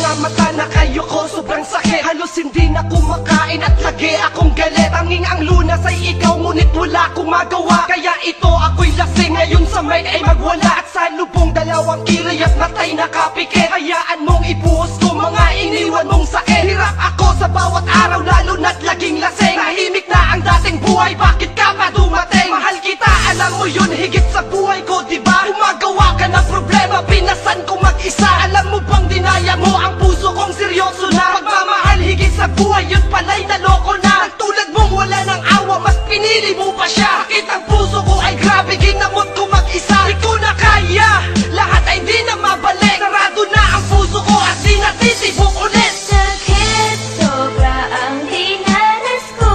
mga mata na kayo ko sobrang sakit. Halos hindi na kumakain at lagi akong galit. Tanging ang lunas ay ikaw, ngunit wala akong magawa. Kaya ito ako'y lasing, ngayon sa mic ay magwala. At sa lubong dalawang kilay at matay nakapikit. Hayaan mong ibuhos ko mga iniwan mong sakit. Hirap ako sa bawat araw lalo na't laging lasing. Tahimik na ang dating buhay, bakit ka pa dumating? Mahal kita, alam mo yun, higit sa buhay ko, diba? Gumagawa ka ng problema, pinasan ko mag-isa. Alam mo bang dinaya mo ang puso kong seryoso na? Pagmamahal higit sa buhay, yun pala'y naloko na. Nagtulad mong wala ng awa, mas pinili mo pa siya. Bakit ang puso ko ay grabe, ginamot ko mag-isa. Di ko na kaya, lahat ay di na mabalik. Sarado na ang puso ko at di na titibok ulit. Sakit, sobra ang dinanas ko.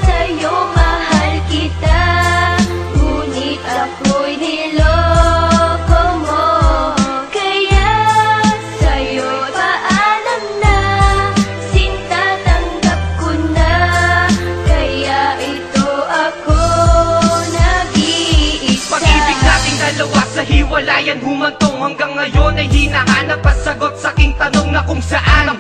Sa'yo mahal kita, ngunit ako'y niloko mo. Kaya sa'yo'y paalam na, sinta tanggap ko na. Kaya ito ako nag-iisa. Pag-ibig nating dalawa sa hiwalayan humantong. Hanggang ngayon ay hinahanap ang sagot sa aking tanong na kung saan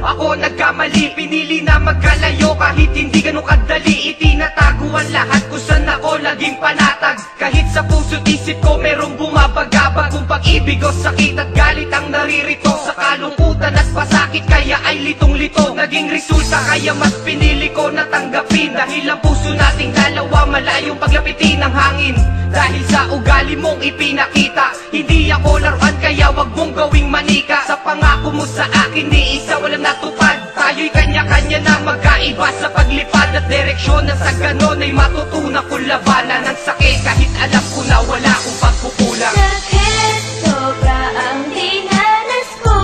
ako nagkamali. Pinili na magkalayo kahit hindi ganun kadali. Itinatago ang lahat kung saan ako naging panatag. Kahit sa puso't isip ko merong bumabagabag. Kung pag-ibig o sakit at galit ang naririto, sa kalungkutan at pasakit kaya ay litong-lito. Naging resulta kaya mas pinili ko na tanggapin. Dahil ang puso nating dalawa malayong paglapitin ng hangin. Dahil sa ugali mong ipinakita, hindi ako laruan kaya wag mong gawing manika. Sa pangako mo sa akin ni isa walang natupad. Tayo'y kanya-kanya na magkaiba sa paglipad at direksyon. Na sa ganon ay matutunan ko labanan ng sakit. Kahit alam ko na wala akong pagkukulang. Sakit, sobra ang dinanas ko.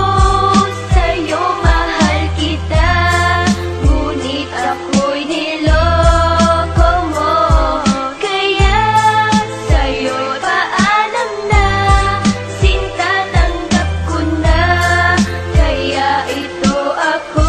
Sa'yo mahal kita, ngunit ako'y niloko mo. Kaya sa'yo'y paalam na, sinta tanggap ko na. Kaya ito ako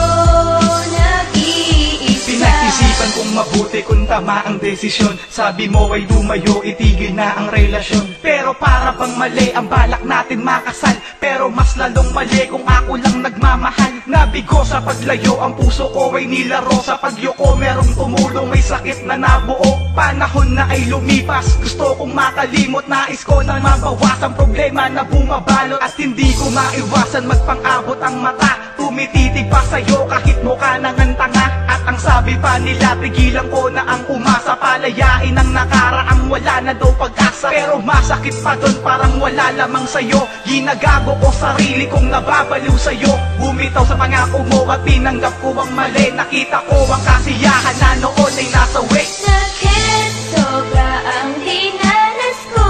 nag-iisa. Pinag-isipan kong mabuti kung tama ang desisyon. Sabi mo ay lumayo, itigil na ang relasyon. Pero para bang mali ang balak natin makasal. Pero mas lalong mali kung ako lang nagmamahal. Nabigo sa paglayo, ang puso ko ay nilaro. Sa pagyoko merong tumulong, may sakit na nabuo. Panahon na ay lumipas, gusto kong makalimot. Nais ko na mabawas ang problema na bumabalot. At hindi ko maiwasan magpang-abot ang mata. Tumititig pa sa'yo kahit mukha nang ang tanga. At ang sabi pa nila, tigilan ko na ang umasa. Palayain ang nakaraang wala na daw pag-asa. Pero masakit pa dun, parang wala lamang sa'yo. Ginagago ko sarili kong nababaliw sa'yo. Bumitaw sa pangako mo at tinanggap ko ang mali. Nakita ko ang kasiyahan na noon ay nasa way. Sakit, sobra ang dinanas ko.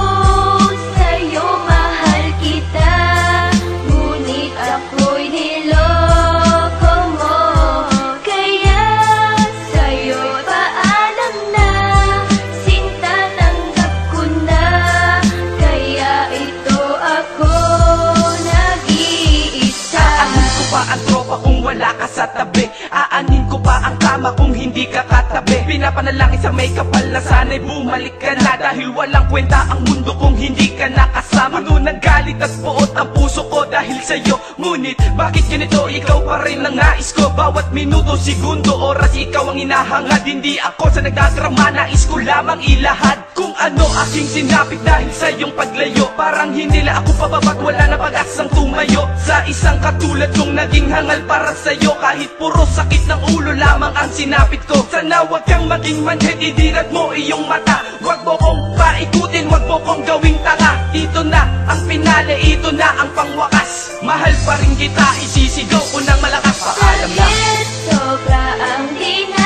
Sa'yo mahal kita, ngunit ako'y niloko mo. Kaya sa'yo'y paalam na, sinta tanggap ko na. Kaya ito ako nag-iisa. Aanin ko pa ang tropa kung wala ka sa tabi. Aanin ko pa ang kama kung hindi ka katabi. Pinapanalangin sa may kapal na sana'y bumalik ka na. Dahil walang kwenta ang mundo kung hindi ka nakasama. Puno ng galit at buot ang puso ko dahil sa'yo. Ngunit bakit ganito, ikaw pa rin ang nais ko. Bawat minuto, segundo, oras ikaw ang inahangad. Hindi ako sa nagdadrama, nais ko lamang ilahad kung ano aking sinapit dahil sa iyong paglayo. Parang hindi na ako pababat, wala na pag-asang tumayo. Sa isang katulad kong naging hangal para sa'yo. Kahit puro sakit ng ulo lamang ang sinapit ko. Sana wag kang maging manhid, idirat mo iyong mata. Wag mo kong paikutin, wag mo kong gawing tanga. Ito na ang pinale, ito na ang pangwakas. Mahal pa rin kita, isisigaw ko ng malakas. Paalam na. Sakit, sobra ang dinanas